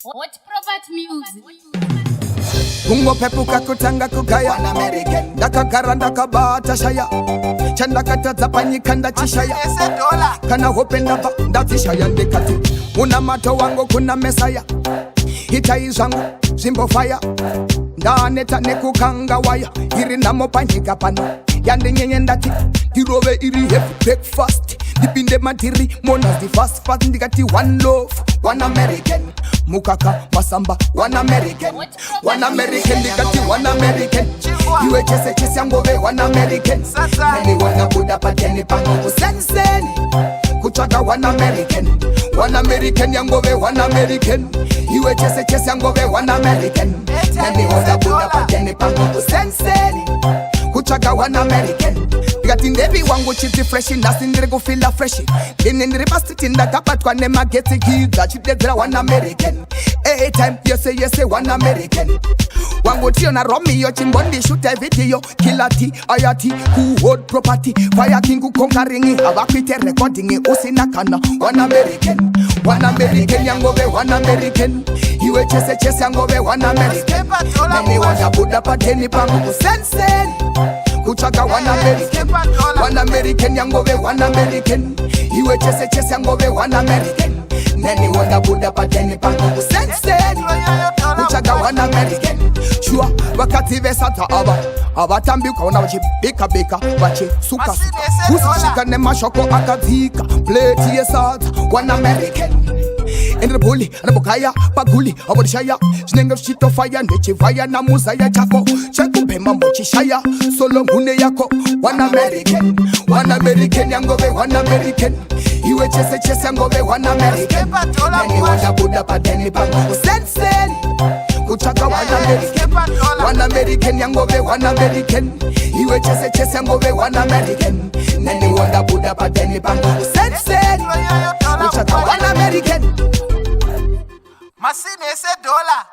What Prophet music? Kungo pepuka kutanga kugaya American Daka garanda kabata shaya Chanda kata zapanyi kanda chishaya Kana hopenda ba ndati shaya ndekati Una mato wango kuna mesaya Hita izangu zimbo fire Ndaneta nekukanga waya Hiri namo panyika pano Yande nyenye ndati Hirove iri heavy breakfast Dipinde matiri monas the fast ndikati one love one American Mukaka masamba one American ndikati one American Iwe chese yangove one American Nani wana buda pateni pango senseni Kuchaka one American yangove one American Iwe chese yangove one American Nani wana buda pateni pango senseni Kuchaka one American Gati ndebi wangu chiti freshi Nasi ndirego fila freshi Dini ndiribasti tinda kapatwa nema geti giga Chitezera one American Every time you say one American Wangu tiyo na Romeo chimbondi shoot a video Kilati, ayati, who hold property Fire king conquering Abakwite recording Usinakana one American yangove one American Iwe chese yangove one American Nani wana buda pateni pangu senseni Kuchaka one American yangove one American Iwe chese yangove one American Nani wana buda pateni pangu senseni Kuchaka one American Chua wakati vesata abatambiuka wana wachibika wachi suka Usishika ne mashoko akazika Plate yesata one American Endre buli, anabokaya, paguli, abodishaya Jinenge shito fire, nechi fire na muzaya chako Cheku mambo chishaya, solo mune yako One American yangove one American Iwe chese yangove one American Neni wana buda pateni pangu senseni Kuchaka one American yangove one American Iwe chese yangove one American Neni wana buda pateni pangu senseni Kuchaka one American Masini ese dola